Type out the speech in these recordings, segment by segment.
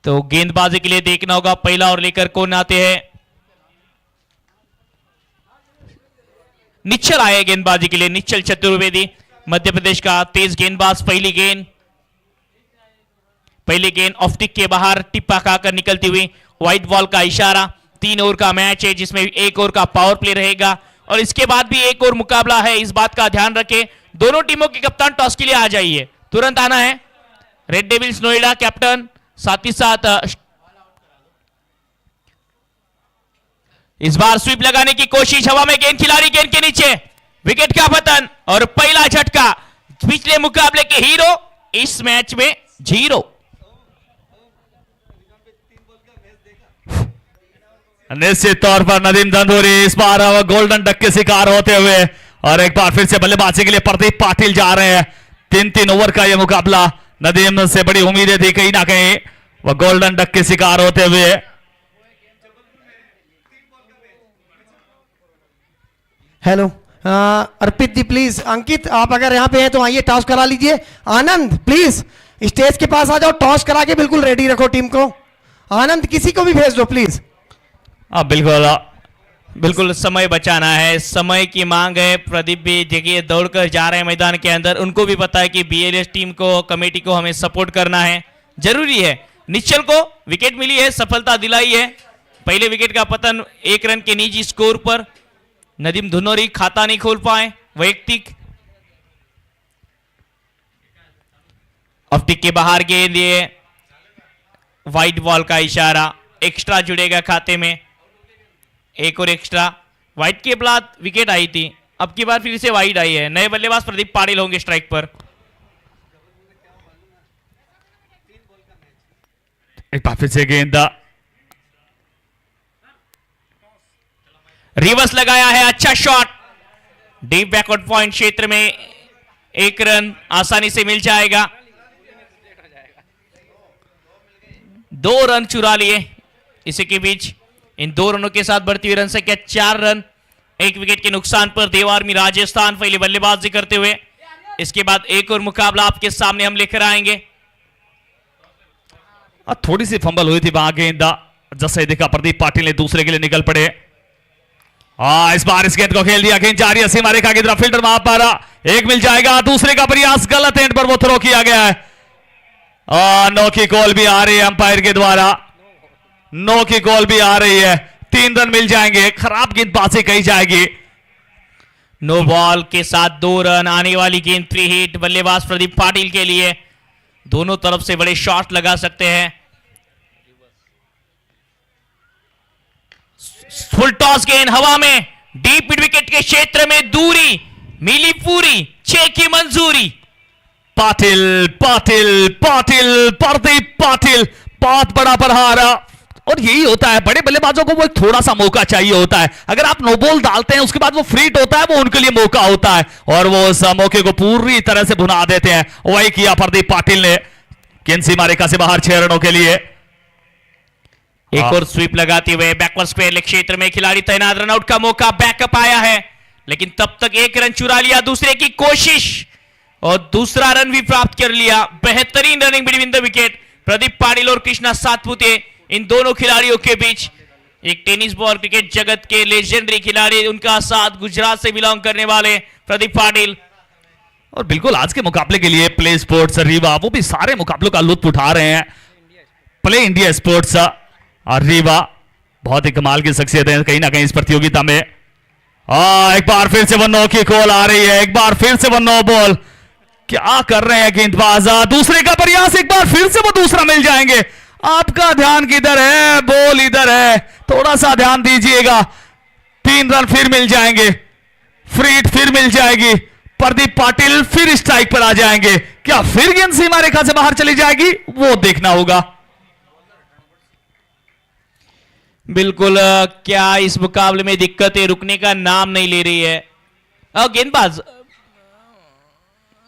तो गेंदबाजी के लिए देखना होगा पहला और लेकर कौन आते हैं। निश्चल आए गेंदबाजी के लिए, निश्चल चतुर्वेदी मध्य प्रदेश का तेज गेंदबाज। पहली गेंद ऑफ टिक के बाहर टिप्पा खाकर निकलती हुई, व्हाइट बॉल का इशारा। 3 ओवर का मैच है जिसमें 1 ओवर का पावर प्ले रहेगा और इसके बाद भी 1 और मुकाबला है, इस बात का ध्यान रखें। दोनों टीमों के कप्तान टॉस के लिए आ जाइए, तुरंत आना है। रेड डेविल्स नोएडा कैप्टन, साथ ही साथ इस बार स्वीप लगाने की कोशिश, हवा में गेंद, खिलाड़ी गेंद के नीचे, विकेट का पतन और पहला झटका। पिछले मुकाबले के हीरो इस मैच में 0। निश्चित तौर पर नदीम धंधूरी इस बार गोल्डन डक के शिकार होते हुए और एक बार फिर से बल्लेबाजी के लिए प्रदीप पाटिल जा रहे हैं। 3 ओवर का यह मुकाबला, नदीम से बड़ी उम्मीदें थी, कहीं ना कहीं वह गोल्डन डक के शिकार होते हुए। हेलो अर्पित जी प्लीज, अंकित आप अगर यहाँ पे हैं तो आइए टॉस करा लीजिए। आनंद प्लीज स्टेज के पास आ जाओ, टॉस करा के बिल्कुल रेडी रखो टीम को। आनंद किसी को भी भेज दो प्लीज। बिल्कुल समय बचाना है, समय की मांग है। प्रदीप भी देखिए दौड़कर जा रहे हैं मैदान के अंदर, उनको भी पता है कि बीएलएस टीम को, कमेटी को हमें सपोर्ट करना है, जरूरी है। निश्चल को विकेट मिली है, सफलता दिलाई है। पहले विकेट का पतन 1 रन के निजी स्कोर पर। नदीम धुनोरी खाता नहीं खोल पाए वैयक्तिक। ऑफ टिक के बाहर गेंद, ये व्हाइट बॉल का इशारा, एक्स्ट्रा जुड़ेगा खाते में, 1 और एक्स्ट्रा। व्हाइट के बाद विकेट आई थी, अब की बार फिर से वाइड आई है। नए बल्लेबाज प्रदीप पाटिल होंगे स्ट्राइक पर। एक बार फिर से गेंद, रिवर्स लगाया है, अच्छा शॉट, डीप बैकवर्ड पॉइंट क्षेत्र में 1 रन आसानी से मिल जाएगा। 2 रन चुरा लिए इसी के बीच। इन 2 रनों के साथ बढ़ती हुई रन संख्या 4 रन। 1 विकेट के नुकसान पर देवार्मी राजस्थान पहले बल्लेबाजी करते हुए। इसके बाद 1 और मुकाबला आपके सामने हम लेकर आएंगे। थोड़ी सी फंबल हुई थी वहां गेंद, जैसे देखा प्रदीप पाटिल ने दूसरे के लिए निकल पड़े। इस बार इस गेंद को खेल दिया, गेंद जा रही है सीमा रेखा की तरफ, फील्डर वहां पर 1 मिल जाएगा। दूसरे का प्रयास गलत एंड पर वो थ्रो किया गया है। नो की कॉल भी आ रही है अंपायर के द्वारा, नो की कॉल भी आ रही है। 3 रन मिल जाएंगे, खराब गेंदबाजी कही जाएगी। नो बॉल के साथ 2 रन। आने वाली गेंद 3 हिट बल्लेबाज प्रदीप पाटिल के लिए, दोनों तरफ से बड़े शॉट लगा सकते हैं। फुल टॉस गेंद हवा में, डीप मिड विकेट के क्षेत्र में दूरी मिली पूरी, 6 की मंजूरी। पाटिल पाटिल पाटिल प्रदीप पाटिल बहुत बड़ा प्रहार। और यही होता है, बड़े बल्लेबाजों को वो थोड़ा सा मौका चाहिए होता है। अगर आप नो बॉल डालते हैं उसके बाद वो फ्रीट होता है, वो उनके लिए मौका होता है और वो उस मौके को पूरी तरह से भुना देते हैं। वही किया प्रदीप पाटिल ने। गेंद सीमा रेखा से बाहर 6 रनों के लिए। एक और स्वीप लगाते हुए बैकवर्ड स्क्वायर क्षेत्र में खिलाड़ी तैनात, रनआउट का मौका, बैकअप आया है लेकिन तब तक 1 रन चुरा लिया। दूसरे की कोशिश और दूसरा रन भी प्राप्त कर लिया। बेहतरीन running between the wicket Pradeep Patil और कृष्णा सातपुते, इन दोनों खिलाड़ियों के बीच। एक टेनिस बॉल क्रिकेट जगत के लेजेंडरी खिलाड़ी, उनका साथ गुजरात से बिलोंग करने वाले प्रदीप पाटिल। और बिल्कुल आज के मुकाबले के लिए प्ले स्पोर्ट्स रीवा वो भी सारे मुकाबलों का लुत्फ उठा रहे हैं। प्ले इंडिया स्पोर्ट्स और रीवा बहुत ही कमाल की शख्सियत है कहीं ना कहीं इस प्रतियोगिता में। एक बार फिर से वो नो की कॉल आ रही है, एक बार फिर से वो नो बॉल। क्या कर रहे हैं गेंदबाज, दूसरे का प्रयास, एक बार फिर से वो दूसरा मिल जाएंगे। आपका ध्यान किधर है, बॉल इधर है, थोड़ा सा ध्यान दीजिएगा। 3 रन फिर मिल जाएंगे, फ्रीट फिर मिल जाएगी। प्रदीप पाटिल फिर स्ट्राइक पर आ जाएंगे, क्या फिर गेंद सीमा रेखा से बाहर चली जाएगी, वो देखना होगा। बिल्कुल, क्या इस मुकाबले में दिक्कतें रुकने का नाम नहीं ले रही है।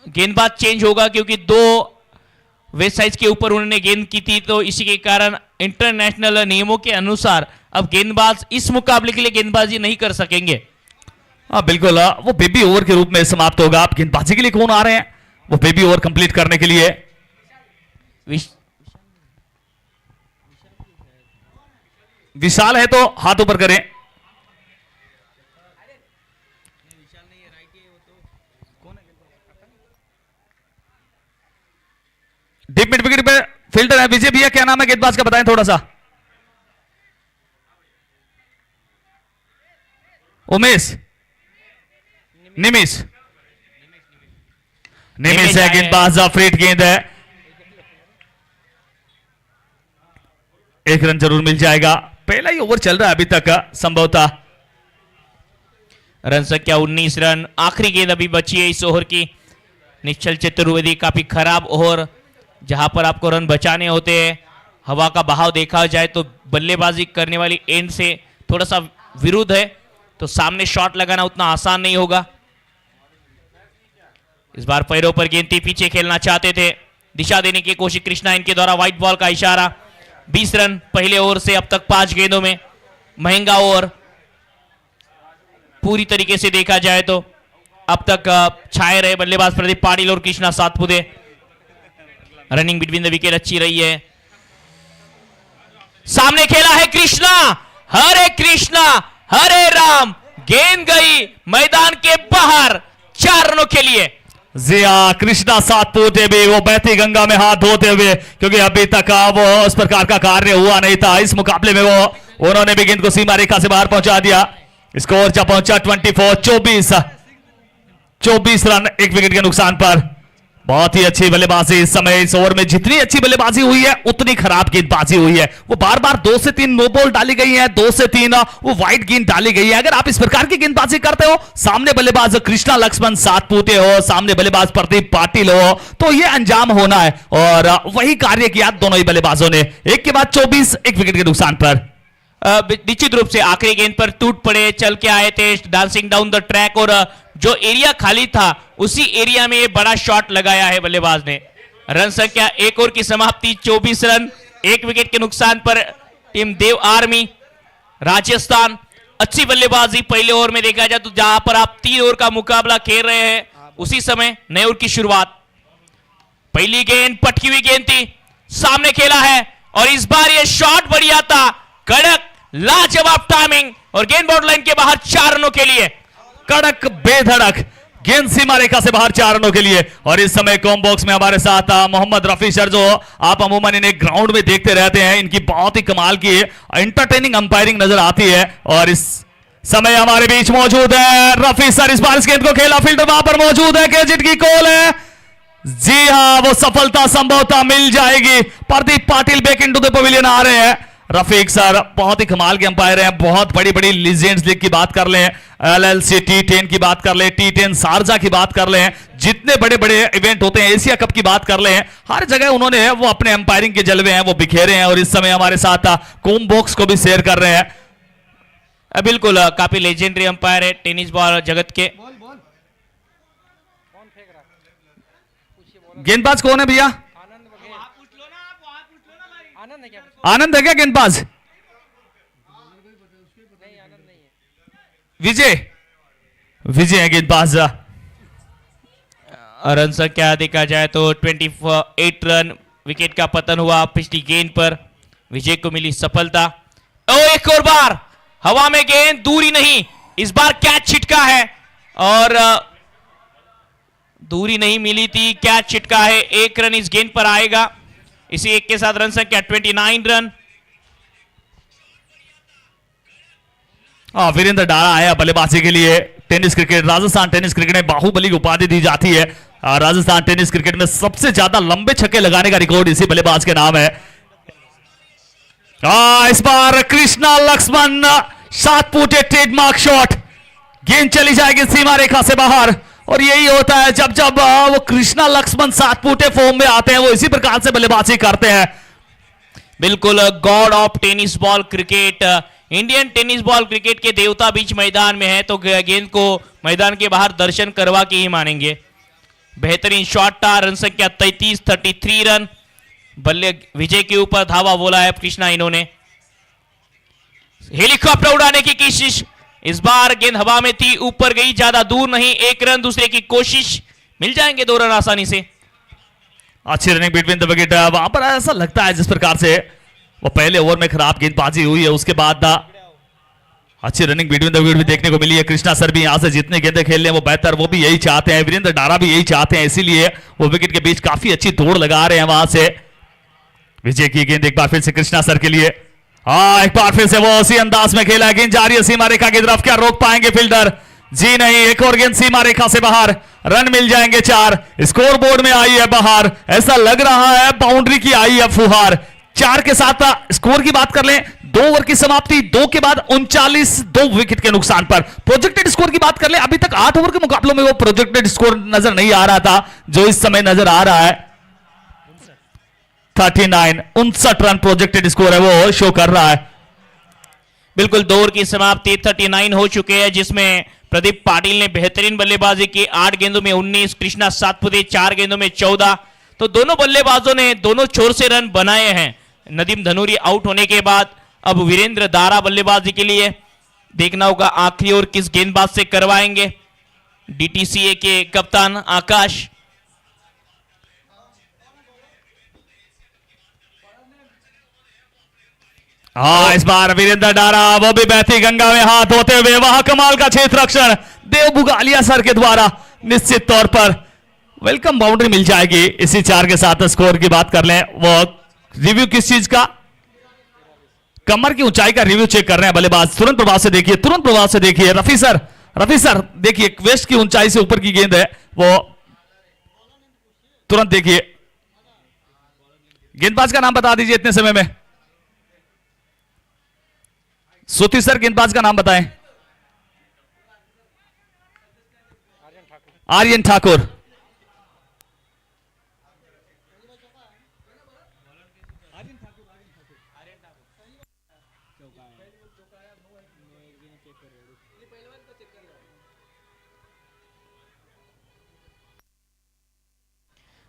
गेंदबाज चेंज होगा क्योंकि 2 वेस्ट साइड के ऊपर उन्होंने गेंद की थी, तो इसी के कारण इंटरनेशनल नियमों के अनुसार अब गेंदबाज इस मुकाबले के लिए गेंदबाजी नहीं कर सकेंगे। बिल्कुल, वो बेबी ओवर के रूप में समाप्त होगा। आप गेंदबाजी के लिए कौन आ रहे हैं, वो बेबी ओवर कंप्लीट करने के लिए। विशाल है तो हाथ ऊपर करें। डीप मिड विकेट पे फील्डर है विजय भैया, क्या नाम है गेंदबाज का बताएं थोड़ा सा। उमेश, निमिष, निमिष है गेंदबाज, फ्रीट गेंद है, एक रन जरूर मिल जाएगा। पहला ही ओवर चल रहा है अभी तक संभवतः। रन संख्या 19 रन, आखिरी गेंद अभी बची है इस ओवर की। निश्चल चतुर्वेदी, काफी खराब ओवर जहां पर आपको रन बचाने होते हैं। हवा का बहाव देखा जाए तो बल्लेबाजी करने वाली एंड से थोड़ा सा विरुद्ध है, तो सामने शॉट लगाना उतना आसान नहीं होगा। इस बार पैरों पर गेंद थी, पीछे खेलना चाहते थे, दिशा देने की कोशिश कृष्णा, इनके द्वारा व्हाइट बॉल का इशारा। 20 रन पहले ओवर से अब तक 5 गेंदों में, महंगा ओवर पूरी तरीके से देखा जाए तो। अब तक छाए रहे बल्लेबाज प्रदीप पाटिल और Krishna Satpute. Running between the wicket अच्छी रही है। सामने खेला है कृष्णा, हरे कृष्णा हरे राम, गेंद गई मैदान के बाहर 4 रनों के लिए। जी हाँ, कृष्णा सातपुते भी वो बहती गंगा में हाथ धोते हुए, क्योंकि अभी तक वो उस प्रकार का कार्य हुआ नहीं था इस मुकाबले में। वो उन्होंने भी गेंद को सीमा रेखा से बाहर पहुंचा दिया। स्कोर जा पहुंचा 24 रन, 1 विकेट के नुकसान पर। बहुत ही अच्छी बल्लेबाजी इस समय। इस ओवर में जितनी अच्छी बल्लेबाजी हुई है उतनी खराब गेंदबाजी हुई है। वो बार बार 2 से 3 नो बॉल डाली गई है, 2 से 3 वो वाइड गेंद डाली गई है। अगर आप इस प्रकार की गेंदबाजी करते हो, सामने बल्लेबाज कृष्णा लक्ष्मण सातपुते हो, सामने बल्लेबाज प्रदीप पाटिल हो, तो ये अंजाम होना है। और वही कार्य किया दोनों ही बल्लेबाजों ने। एक के बाद 24, 1 विकेट के नुकसान पर। निश्चित रूप से आखिरी गेंद पर टूट पड़े, चल के आए थे डांसिंग डाउन द ट्रैक, और जो एरिया खाली था उसी एरिया में ये बड़ा शॉट लगाया है बल्लेबाज ने। रन संख्या 1 ओवर की समाप्ति 24 रन, 1 विकेट के नुकसान पर टीम देव आर्मी राजस्थान। अच्छी बल्लेबाजी पहले ओवर में देखा जाए तो, जहां पर आप 3 ओवर का मुकाबला खेल रहे हैं उसी समय नए ओवर की शुरुआत। पहली गेंद पटकी हुई गेंद थी, सामने खेला है और इस बार ये शॉट बढ़िया था, कड़क लाजवाब टाइमिंग, और गेंद बाउंड्री लाइन के बाहर 4 रनों के लिए। कड़क बेधड़क गेंद सीमा रेखा से बाहर 4 रनों के लिए। और इस समय कॉम बॉक्स में हमारे साथ मोहम्मद रफी सर, जो आप अमूमन इन्हें ग्राउंड में देखते रहते हैं, इनकी बहुत ही कमाल की एंटरटेनिंग अंपायरिंग नजर आती है। और इस समय हमारे बीच मौजूद है रफी सर। इस बार इस गेंद को खेला, फील्डर वहां पर मौजूद है, कैचिट की कॉल है। जी हाँ, वो सफलता संभवतः मिल जाएगी। Pradeep Patil back into the pavilion आ रहे हैं। रफीक सर बहुत ही कमाल के अंपायर हैं। बहुत बड़ी बड़ी लीजेंड्स लीग की बात कर लें, LLC T10 की बात कर लें, T10 शारजा की बात कर लें, जितने बड़े बड़े इवेंट होते हैं, एशिया कप की बात कर लें, हर जगह उन्होंने वो अपने अंपायरिंग के जलवे हैं वो बिखेरे हैं। और इस समय हमारे साथ कॉम बॉक्स को भी शेयर कर रहे हैं। बिल्कुल काफी लेजेंडरी अंपायर है टेनिस बॉल जगत के। गेंदबाज कौन है भैया? आनंद है क्या गेंदबाज? विजय, विजय है गेंदबाज। रन संख्या देखा जाए तो 28 रन, विकेट का पतन हुआ पिछली गेंद पर, विजय को मिली सफलता। एक और बार हवा में गेंद, दूरी नहीं, इस बार कैच छिटका है और दूरी नहीं मिली थी, कैच छिटका है। 1 रन इस गेंद पर आएगा। इसी एक के साथ रन संख्या 29 रन। वीरेंद्र डारा आया बल्लेबाजी के लिए। Tennis cricket, Rajasthan tennis cricket में बाहुबली की उपाधि दी जाती है। राजस्थान टेनिस क्रिकेट में सबसे ज्यादा लंबे छक्के लगाने का रिकॉर्ड इसी बल्लेबाज के नाम है। इस बार कृष्णा लक्ष्मण सातपुते ट्रेडमार्क शॉट, गेंद चली जाएगी सीमा रेखा से बाहर। और यही होता है जब जब वो कृष्णा लक्ष्मण सातपुते फॉर्म में आते हैं, वो इसी प्रकार से बल्लेबाजी करते हैं। बिल्कुल God of tennis ball cricket, Indian tennis ball cricket के देवता बीच मैदान में है तो गेंद को मैदान के बाहर दर्शन करवा के ही मानेंगे। बेहतरीन शॉट था। रन संख्या 33 रन। बल्ले विजय के ऊपर धावा बोला है कृष्णा। इन्होंने हेलीकॉप्टर उड़ाने की कोशिश, इस बार गेंद हवा में थी, ऊपर गई, ज्यादा दूर नहीं। 1 रन दूसरे की कोशिश, मिल जाएंगे 2 रन आसानी से। अच्छी रनिंग बिटवीन द विकेट। वहां पर ऐसा लगता है जिस प्रकार से वो पहले ओवर में खराब गेंदबाजी हुई है, उसके बाद अच्छी रनिंग बिटवीन द विकेट भी देखने को मिली है। कृष्णा सर भी यहां से जितने गेंदे खेल रहे हैं वो बेहतर, वो भी यही चाहते हैं, वीरेंद्र डारा भी यही चाहते हैं, इसीलिए वो विकेट के बीच काफी अच्छी दौड़ लगा रहे हैं वहां से। विजय की गेंद एक बार फिर से कृष्णा सर के लिए, एक बार फिर से वो उसी अंदाज में खेला, गेंद जा रही है सीमा रेखा की तरफ, क्या रोक पाएंगे फील्डर? जी नहीं, एक और गेंद सीमा रेखा से बाहर, रन मिल जाएंगे 4, स्कोर बोर्ड में आई है बाहर, ऐसा लग रहा है बाउंड्री की आई है फुहार। 4 के साथ स्कोर की बात कर लें, 2 ओवर की समाप्ति, 2 के बाद 39, 2 विकेट के नुकसान पर। प्रोजेक्टेड स्कोर की बात कर लें, अभी तक 8 ओवर के मुकाबलों में वो प्रोजेक्टेड स्कोर नजर नहीं आ रहा था जो इस समय नजर आ रहा है। 59 रन प्रोजेक्टेड स्कोर है वो शो कर रहा है। बिल्कुल 2 ओवर की समाप्ति 39 हो चुके हैं, जिसमें प्रदीप पाटिल ने बेहतरीन बल्लेबाजी की, 8 गेंदों में 19, कृष्णा सातपुते 4 गेंदों में 14। तो दोनों बल्लेबाजों ने दोनों छोर से रन बनाए हैं। नदीम धनूरी आउट होने के बाद अब वीरेंद्र दारा बल्लेबाजी के लिए, देखना होगा आखिरी ओवर किस गेंदबाज से करवाएंगे। डीटीसीए के कप्तान आकाश। इस बार वीरेंद्र डारा, वो भी बहती गंगा में हाथ होते हुए, वहां कमाल का क्षेत्र रक्षण देव बुगालिया सर के द्वारा निश्चित तौर पर वेलकम बाउंड्री मिल जाएगी। इसी 4 के साथ स्कोर की बात कर लें, वो रिव्यू किस चीज का, कमर की ऊंचाई का रिव्यू चेक कर रहे हैं बल्लेबाज। तुरंत प्रभाव से देखिए, तुरंत प्रभाव से देखिए, रफी सर देखिए, वेस्ट की ऊंचाई से ऊपर की गेंद है वो, तुरंत देखिए। गेंदबाज का नाम बता दीजिए इतने समय में। सूती सर गेंदबाज का नाम बताएं। आर्यन ठाकुर।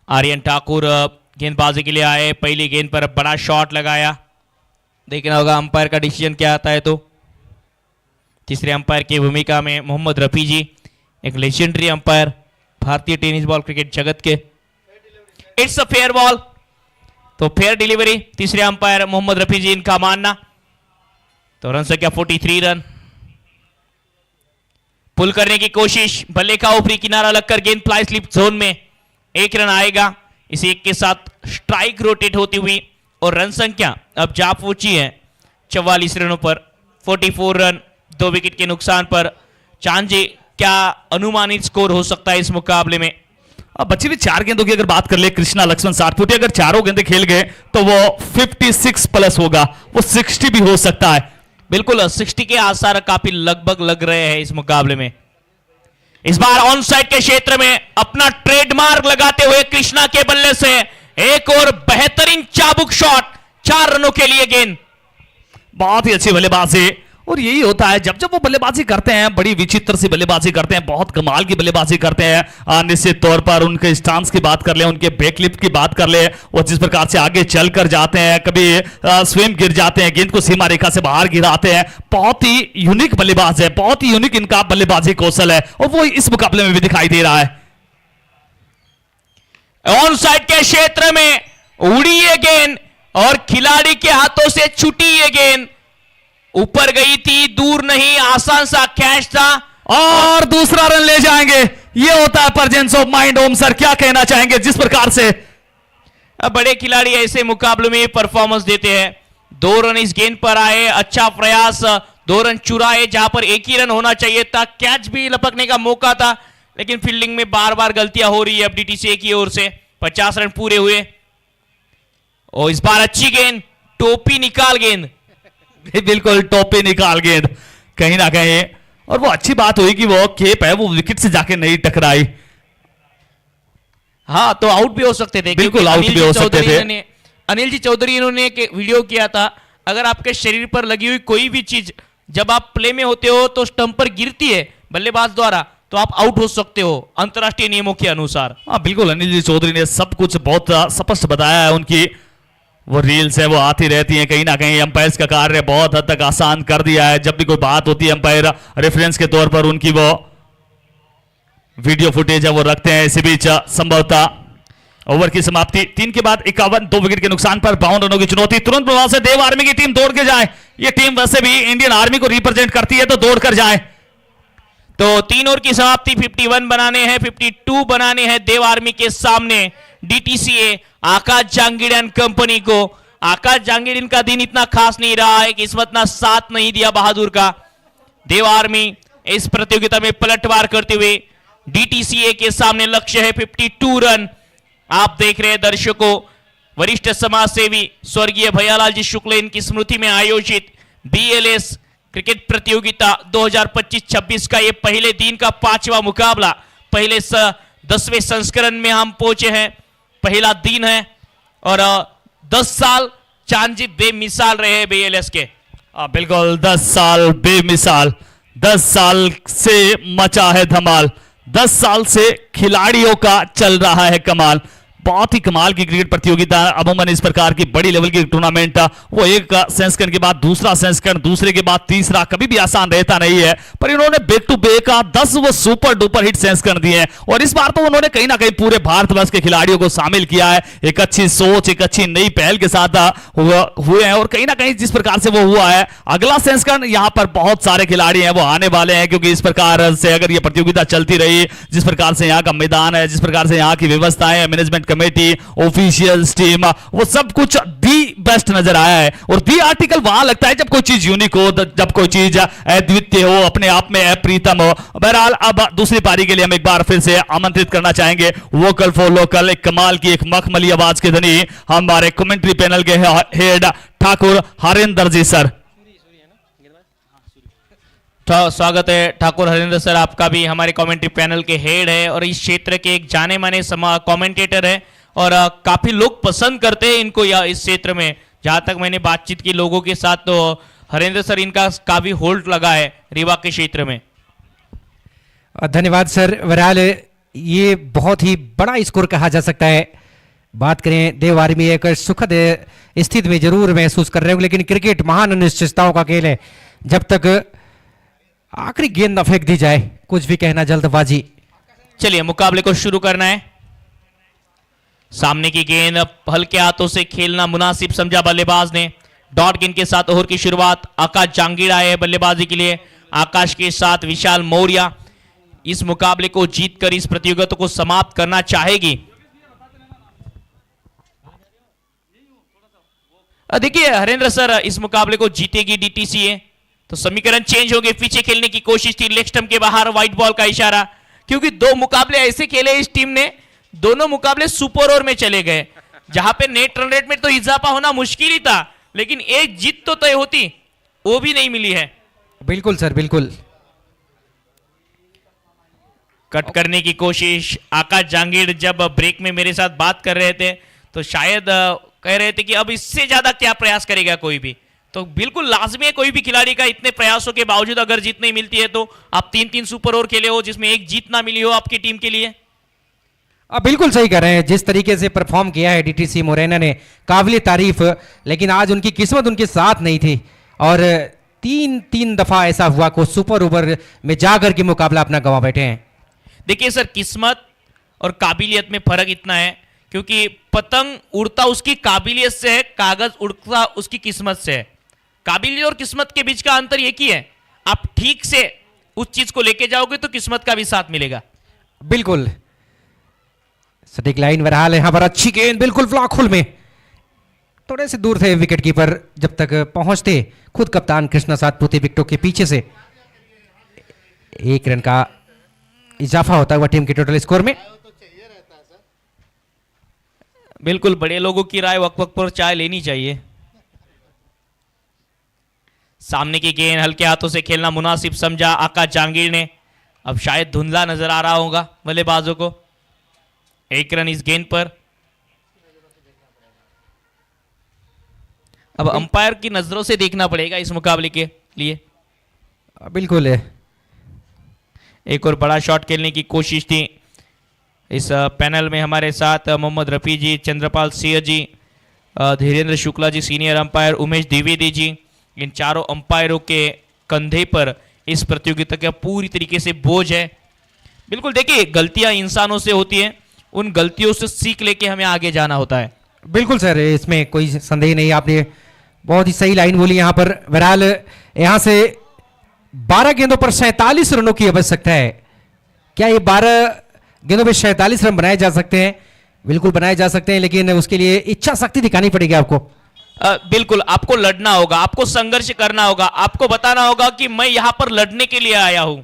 आर्यन ठाकुर गेंदबाजी के लिए आए, पहली गेंद पर बड़ा शॉट लगाया, देखना होगा अंपायर का डिसीजन क्या आता है। तो तीसरे अंपायर की भूमिका में मोहम्मद रफी जी, एक लेजेंडरी अंपायर भारतीय टेनिस बॉल क्रिकेट जगत के। इट्स अ फेयर बॉल, तो फेयर डिलीवरी, तीसरे अंपायर मोहम्मद रफी जी इनका मानना। तो रन संख्या 43 रन। पुल करने की कोशिश, बल्ले का ऊपरी किनारा लगकर गेंद फ्लाई स्लिप जोन में, 1 रन आएगा। इसी 1 के साथ स्ट्राइक रोटेट होती हुई, और रन संख्या अब जा पहुंची है 44 रनों पर, 44 रन 2 विकेट के नुकसान पर। चांद जी, क्या अनुमानित स्कोर हो सकता है इस मुकाबले में? अब बची हुई 4 गेंदों की अगर बात कर ले, कृष्णा लक्ष्मण सातपुते अगर चारों गेंदे खेल गए तो वो 56 प्लस होगा, वो 60 भी हो सकता है। बिल्कुल 60 के आसार काफी लगभग लग रहे हैं इस मुकाबले में। इस बार ऑन साइड के क्षेत्र में अपना ट्रेडमार्क लगाते हुए कृष्णा के बल्ले से एक और बेहतरीन चाबुक शॉट, 4 रनों के लिए गेंद। बहुत ही अच्छी बल्लेबाजी, और यही होता है जब वो बल्लेबाजी करते हैं, बड़ी विचित्र सी बल्लेबाजी करते हैं, बहुत कमाल की बल्लेबाजी करते हैं। निश्चित तौर पर उनके स्टांस की बात कर ले, उनके बैकलिफ्ट की बात कर ले, वो जिस प्रकार से आगे चल कर जाते हैं, कभी स्वयं गिर जाते हैं, गेंद को सीमा रेखा से बाहर गिराते हैं, बहुत ही यूनिक बल्लेबाज है, बहुत ही यूनिक इनका बल्लेबाजी कौशल है, और वो इस मुकाबले में भी दिखाई दे रहा है। ऑन साइड के क्षेत्र में उड़ी ये गेंद और खिलाड़ी के हाथों से छूटी ये गेंद, ऊपर गई थी, दूर नहीं, आसान सा कैच था, और दूसरा रन ले जाएंगे। ये होता है presence of mind. Om sir क्या कहना चाहेंगे जिस प्रकार से बड़े खिलाड़ी ऐसे मुकाबलों में परफॉर्मेंस देते हैं। 2 रन इस गेंद पर आए, अच्छा प्रयास, 2 रन चुराए जहां पर 1 ही रन होना चाहिए था, कैच भी लपकने का मौका था, लेकिन फील्डिंग में बार बार गलतियां हो रही है अब डीटीसीए की ओर से। 50 रन पूरे हुए, और इस बार अच्छी गेंद, टोपी निकाल गेंद, बिल्कुल टोपी निकाल गेंद कहीं ना कहीं, और वो अच्छी बात हुई कि वो केप है वो विकेट से जाके नहीं टकराई। हाँ, तो आउट भी हो सकते थे, बिल्कुल आउट भी हो सकते थे। अनिल जी चौधरी इन्होंने एक वीडियो किया था, अगर आपके शरीर पर लगी हुई कोई भी चीज जब आप प्ले में होते हो तो स्टंप पर गिरती है बल्लेबाज द्वारा, तो आप आउट हो सकते हो अंतरराष्ट्रीय नियमों के अनुसार। हाँ बिल्कुल, अनिल जी चौधरी ने सब कुछ बहुत स्पष्ट बताया है। उनकी वो रील्स है वो आती रहती हैं, कहीं ना कहीं अंपायर्स का कार्य बहुत हद तक आसान कर दिया है। जब भी कोई बात होती है अंपायर रेफरेंस के तौर पर उनकी वो वीडियो फुटेज है वो रखते हैं। इसी बीच संभवतः ओवर की समाप्ति 3 के बाद 51, 2 विकेट के नुकसान पर 52 रनों की चुनौती। तुरंत प्रभाव से देव आर्मी की टीम दौड़ के जाए। ये टीम वैसे भी इंडियन आर्मी को रिप्रेजेंट करती है, तो दौड़ कर जाए। तो 3 ओवर की समाप्ति 51 बनाने हैं, 52 बनाने हैं देव आर्मी के सामने। डीटीसीए आकाश जांगीड़ एंड कंपनी को। आकाश जांगीड़ इनका दिन इतना खास नहीं रहा है, किस्मत ना साथ नहीं दिया बहादुर का। देव आर्मी इस प्रतियोगिता में पलटवार करते हुए डीटीसीए के सामने लक्ष्य है 52 रन। आप देख रहे हैं दर्शकों, वरिष्ठ समाज सेवी स्वर्गीय भैयालाल जी शुक्ल इनकी स्मृति में आयोजित बीएलएस क्रिकेट प्रतियोगिता 2025-26 का ये पहले दिन का 5वां मुकाबला। पहले 10वें संस्करण में हम पहुंचे हैं, पहला दिन है और 10 साल चांजी बेमिसाल रहे हैं बीएलएस के। बिल्कुल 10 साल बेमिसाल, 10 साल से मचा है धमाल, 10 साल से खिलाड़ियों का चल रहा है कमाल। बहुत ही कमाल की क्रिकेट प्रतियोगिता। अमूमन इस प्रकार की बड़ी लेवल की टूर्नामेंट वो एक संस्करण के बाद दूसरा संस्करण, दूसरे के बाद तीसरा, कभी भी आसान रहता नहीं है, पर इन्होंने बैक टू बैक 10 वो सुपर डुपर हिट संस्करण दिए हैं। और इस बार तो उन्होंने कहीं ना कहीं पूरे भारतवर्ष के खिलाड़ियों को शामिल किया है। एक अच्छी सोच, एक अच्छी नई पहल के साथ हुए हैं और कहीं ना कहीं जिस प्रकार से वो हुआ है, अगला संस्करण यहाँ पर बहुत सारे खिलाड़ी हैं वो आने वाले हैं, क्योंकि इस प्रकार से अगर ये प्रतियोगिता चलती रही, जिस प्रकार से यहाँ का मैदान है, जिस प्रकार से यहाँ की व्यवस्थाएं, मैनेजमेंट कमेटी, ऑफिशियल्स टीम, वो सब कुछ दी बेस्ट नजर आया है। और दी आर्टिकल वहां लगता है जब कोई चीज यूनिक हो, जब कोई चीज अद्वितीय हो, अपने आप में अप्रीतम हो। बहरहाल अब दूसरी पारी के लिए हम एक बार फिर से आमंत्रित करना चाहेंगे वोकल फॉर लोकल, एक कमाल की, एक मखमली आवाज के धनी हमारे कमेंट्री पैनल के हेड ठाकुर हरिंदर जी सर। स्वागत है ठाकुर हरिंदर सर, आपका भी हमारे कमेंट्री पैनल के हेड है और इस क्षेत्र के एक जाने माने कमेंटेटर है और काफी लोग पसंद करते हैं इनको या इस क्षेत्र में। जहां तक मैंने बातचीत की लोगों के साथ, तो हरिंदर सर इनका काफी होल्ड लगा है रीवा के क्षेत्र में। धन्यवाद सर। बहरहाल ये बहुत ही बड़ा स्कोर कहा जा सकता है। बात करें देव आर्मी एक सुखद स्थिति में जरूर महसूस कर रहे हो, लेकिन क्रिकेट महान अनिश्चितताओं का खेल है। जब तक आखिरी गेंद न फेंक दी जाए, कुछ भी कहना जल्दबाजी। चलिए मुकाबले को शुरू करना है। सामने की गेंद हल्के हाथों से खेलना मुनासिब समझा बल्लेबाज ने। डॉट गेंद के साथ ओवर की शुरुआत आकाश जांगीड़ आए हैं बल्लेबाजी के लिए। आकाश के साथ विशाल मौर्य इस मुकाबले को जीतकर इस प्रतियोगिता को समाप्त करना चाहेगी। देखिए हरेंद्र सर, इस मुकाबले को जीतेगी डीटीसीए तो समीकरण चेंज हो गए। पीछे खेलने की कोशिश थी, लेग स्टंप के बाहर व्हाइट बॉल का इशारा, क्योंकि 2 मुकाबले ऐसे खेले इस टीम ने, दोनों मुकाबले सुपर ओवर में चले गए, जहां पे नेट रन रेट में तो इजाफा होना मुश्किल ही था, लेकिन एक जीत तो तय होती, वो भी नहीं मिली है। बिल्कुल सर, बिल्कुल। कट करने की कोशिश आकाश जांगीड़ जब ब्रेक में मेरे साथ बात कर रहे थे तो शायद कह रहे थे कि अब इससे ज्यादा क्या प्रयास करेगा कोई भी। तो बिल्कुल लाजमी है कोई भी खिलाड़ी का, इतने प्रयासों के बावजूद अगर जीत नहीं मिलती है तो आप 3-3 सुपर ओवर खेले हो जिसमें एक जीत ना मिली हो आपकी टीम के लिए। आप बिल्कुल सही कर रहे हैं। जिस तरीके से परफॉर्म किया है डीटीसी मोरेना ने, काबिल तारीफ, लेकिन आज उनकी किस्मत उनके साथ नहीं थी और 3 दफा ऐसा हुआ को सुपर ओवर में जाकर के मुकाबला अपना गंवा बैठे हैं। देखिए सर, किस्मत और काबिलियत में फर्क इतना है, क्योंकि पतंग उड़ता उसकी काबिलियत से है, कागज उड़ता उसकी किस्मत से है। काबिलियत और किस्मत के बीच का अंतर एक ही है, आप ठीक से उस चीज को लेके जाओगे तो किस्मत का भी साथ मिलेगा। बिल्कुल सटीक लाइन। बहरहाल यहां पर अच्छी गेंद बिल्कुल ब्लॉक होल में, थोड़े से दूर थे विकेट कीपर, जब तक पहुंचते खुद कप्तान कृष्णा सातपुते विकेटों के पीछे से 1 रन का इजाफा होता हुआ टीम के टोटल स्कोर में। बिल्कुल, बड़े लोगों की राय वक्त वक्त पर चाय लेनी चाहिए। सामने की गेंद हल्के हाथों से खेलना मुनासिब समझा आकाश जांगीड़ ने। अब शायद धुंधला नजर आ रहा होगा बल्लेबाजों को। 1 रन इस गेंद पर। अब अंपायर की नजरों से देखना पड़ेगा इस मुकाबले के लिए। बिल्कुल है। एक और बड़ा शॉट खेलने की कोशिश थी। इस पैनल में हमारे साथ मोहम्मद रफी जी, चंद्रपाल सिंह जी, धीरेन्द्र शुक्ला जी सीनियर अंपायर, उमेश द्विवेदी जी, इन चारों अंपायरों के कंधे पर इस प्रतियोगिता का पूरी तरीके से बोझ है। बिल्कुल देखिए, गलतियां इंसानों से होती हैं, उन गलतियों से सीख लेके हमें आगे जाना होता है। बिल्कुल सर, इसमें कोई संदेह नहीं, आपने बहुत ही सही लाइन बोली यहाँ पर। बहरहाल यहाँ से 12 गेंदों पर 47 रनों की आवश्यकता है। क्या ये 12 गेंदों पे 47 रन बनाए जा सकते हैं? बिल्कुल बनाए जा सकते हैं, लेकिन उसके लिए इच्छा शक्ति दिखानी पड़ेगी आपको। बिल्कुल, आपको लड़ना होगा, आपको संघर्ष करना होगा, आपको बताना होगा कि मैं यहां पर लड़ने के लिए आया हूं।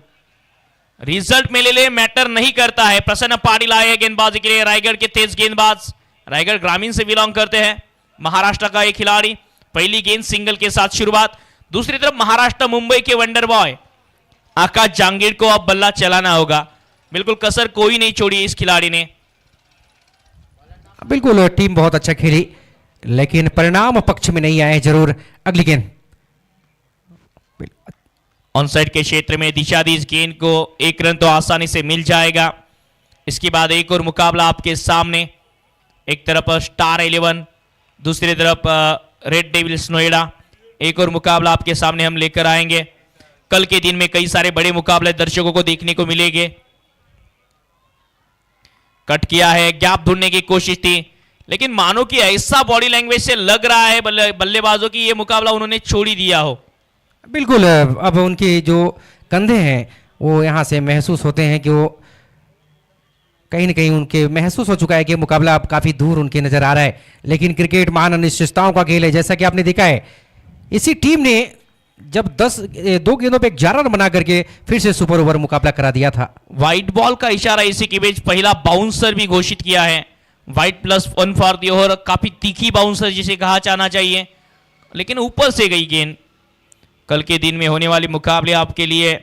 रिजल्ट मेरे लिए मैटर नहीं करता है। प्रसन्न पाटिल आए गेंदबाजी के लिए, रायगढ़ के तेज गेंदबाज, रायगढ़ ग्रामीण से बिलोंग करते हैं, महाराष्ट्र का एक खिलाड़ी। पहली गेंद सिंगल के साथ शुरुआत। दूसरी तरफ महाराष्ट्र मुंबई के वंडर बॉय आकाश जांगीर को अब बल्ला चलाना होगा। बिल्कुल कसर कोई नहीं छोड़ी इस खिलाड़ी ने। बिल्कुल टीम बहुत अच्छा खेली, लेकिन परिणाम पक्ष में नहीं आए। जरूर अगली गेंद ऑनसाइड के क्षेत्र में दिशा दी इस गेंद को, एक रन तो आसानी से मिल जाएगा। इसके बाद एक और मुकाबला आपके सामने, एक तरफ स्टार 11, दूसरी तरफ रेड डेविल्स नोएडा। एक और मुकाबला आपके सामने हम लेकर आएंगे। कल के दिन में कई सारे बड़े मुकाबले दर्शकों को देखने को मिलेंगे। कट किया है, गैप ढूंढने की कोशिश थी, लेकिन मानो कि ऐसा बॉडी लैंग्वेज से लग रहा है बल्लेबाजों की ये मुकाबला उन्होंने छोड़ ही दिया हो। बिल्कुल, अब उनके जो कंधे हैं वो यहाँ से महसूस होते हैं कि वो कहीं ना कहीं उनके महसूस हो चुका है कि मुकाबला अब काफ़ी दूर उनके नज़र आ रहा है। लेकिन क्रिकेट महान अनिश्चितताओं का खेल है, जैसा कि आपने देखा है। इसी टीम ने जब 2 गेंदों पे 11 रन बना करके फिर से सुपर ओवर मुकाबला करा दिया था। व्हाइट बॉल का इशारा इसी के बीच पहला बाउंसर भी घोषित किया है। व्हाइट +1 फॉर दी ओवर, काफी तीखी बाउंसर जिसे कहा जाना चाहिए, लेकिन ऊपर से गई गेंद। कल के दिन में होने वाले मुकाबले आपके लिए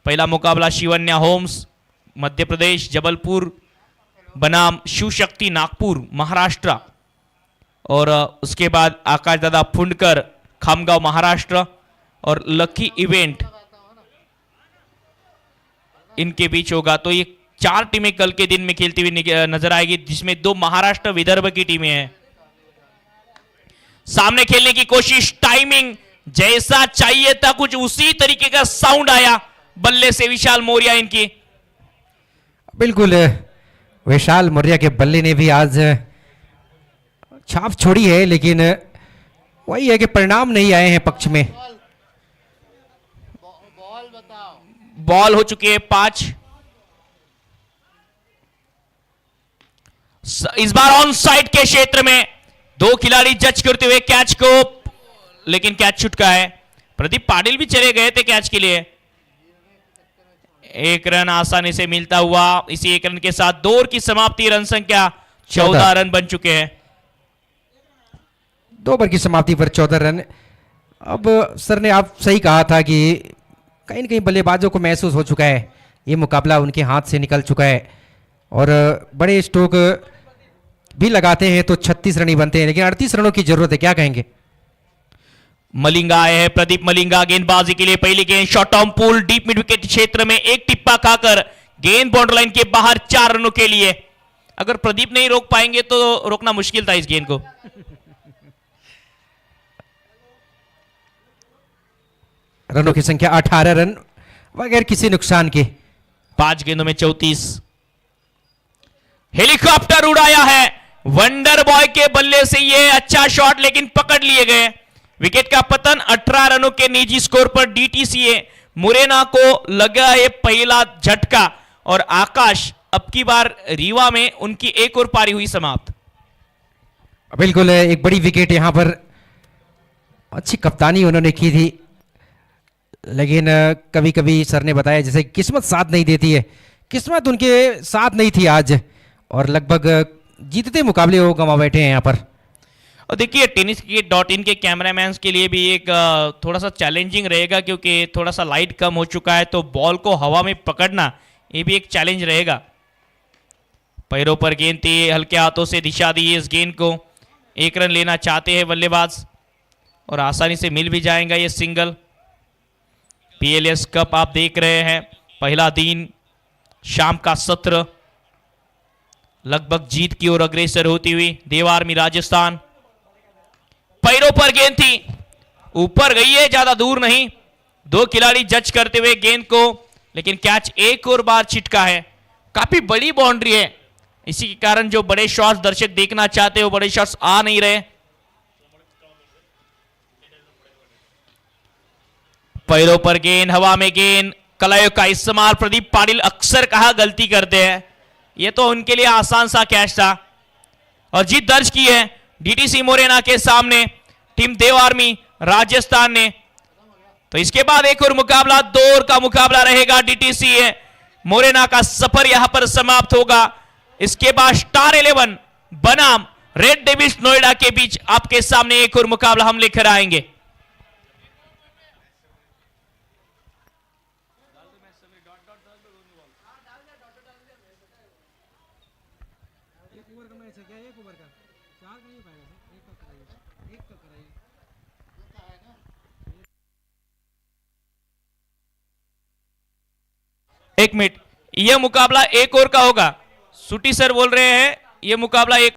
पहला मुकाबला शिवन्या होम्स मध्य प्रदेश, जबलपुर बनाम शिव शक्ति नागपुर महाराष्ट्र, और उसके बाद आकाश दादा फुंडकर खामगांव महाराष्ट्र, और लकी इवेंट इनके बीच होगा। तो ये 4 टीमें कल के दिन में खेलती हुई नजर आएगी, जिसमें 2 महाराष्ट्र विदर्भ की टीमें हैं। सामने खेलने की कोशिश, टाइमिंग जैसा चाहिए था कुछ उसी तरीके का साउंड आया बल्ले से विशाल मौर्य इनकी। बिल्कुल, विशाल मौर्य के बल्ले ने भी आज छाप छोड़ी है, लेकिन वही है कि परिणाम नहीं आए हैं पक्ष में। बॉल हो चुकी है 5। इस बार ऑन साइड के क्षेत्र में 2 खिलाड़ी जज करते हुए कैच को, लेकिन कैच छुटका है। प्रदीप पाटिल भी चले गए थे कैच के लिए। 1 रन आसानी से मिलता हुआ। इसी 1 रन के साथ 2 ओवर की समाप्ति, रन संख्या 14 रन बन चुके हैं। 2 ओवर की समाप्ति पर 14 रन। अब सर ने आप सही कहा था कि कहीं ना कहीं बल्लेबाजों को महसूस हो चुका है ये मुकाबला उनके हाथ से निकल चुका है, और बड़े स्ट्रोक भी लगाते हैं तो 36 रन ही बनते हैं, लेकिन 38 रनों की जरूरत है। क्या कहेंगे? मलिंगा आए हैं, प्रदीप मलिंगा गेंदबाजी के लिए। पहली गेंद short on pull, deep mid wicket क्षेत्र में एक टिप्पा खाकर गेंद बाउंड्री लाइन के बाहर 4 रनों के लिए। अगर प्रदीप नहीं रोक पाएंगे तो रोकना मुश्किल था इस गेंद को। रनों की संख्या 18 रन बगैर किसी नुकसान के। 5 गेंदों में 34। हेलीकॉप्टर उड़ाया है वंडर बॉय के बल्ले से, ये अच्छा शॉट लेकिन पकड़ लिए गए। विकेट का पतन 18 रनों के निजी स्कोर पर डीटीसीए मुरैना को लगा ये पहला झटका, और आकाश अब की बार रीवा में उनकी एक और पारी हुई समाप्त। बिल्कुल, एक बड़ी विकेट यहां पर, अच्छी कप्तानी उन्होंने की थी, लेकिन कभी कभी सर ने बताया जैसे किस्मत साथ नहीं देती है, किस्मत उनके साथ नहीं थी आज, और लगभग जीतते मुकाबले वो गंवा बैठे हैं यहां पर। और देखिए tenniscricket.in के कैमरामैन के लिए भी एक थोड़ा सा चैलेंजिंग रहेगा, क्योंकि थोड़ा सा लाइट कम हो चुका है, तो बॉल को हवा में पकड़ना ये भी एक चैलेंज रहेगा। पैरों पर गेंद थी, हल्के हाथों से दिशा दी इस गेंद को। 1 रन लेना चाहते हैं बल्लेबाज, और आसानी से मिल भी जाएगा ये सिंगल। PLS कप आप देख रहे हैं, पहला दिन, शाम का सत्र, लगभग जीत की ओर अग्रसर होती हुई देव आर्मी राजस्थान। पैरों पर गेंद थी, ऊपर गई है, ज्यादा दूर नहीं। 2 खिलाड़ी जज करते हुए गेंद को, लेकिन कैच एक और बार छिटका है। काफी बड़ी बाउंड्री है, इसी के कारण जो बड़े शॉट्स दर्शक देखना चाहते हो बड़े शॉट्स आ नहीं रहे। पैरों पर गेंद, हवा में गेंद, कलायों का इस्तेमाल प्रदीप पाटिल अक्सर कहा गलती करते हैं। यह तो उनके लिए आसान सा कैच था और जीत दर्ज की है डीटीसी मोरेना के सामने टीम देव आर्मी राजस्थान ने। तो इसके बाद एक और मुकाबला, 2 ओवर का मुकाबला रहेगा। डीटीसी मोरेना का सफर यहां पर समाप्त होगा। इसके बाद स्टार 11 बनाम रेड डेविल्स नोएडा के बीच आपके सामने एक और मुकाबला हम लेकर आएंगे। एक मिनट, यह मुकाबला एक ओवर का होगा। सुटी सर बोल रहे हैं यह मुकाबला एक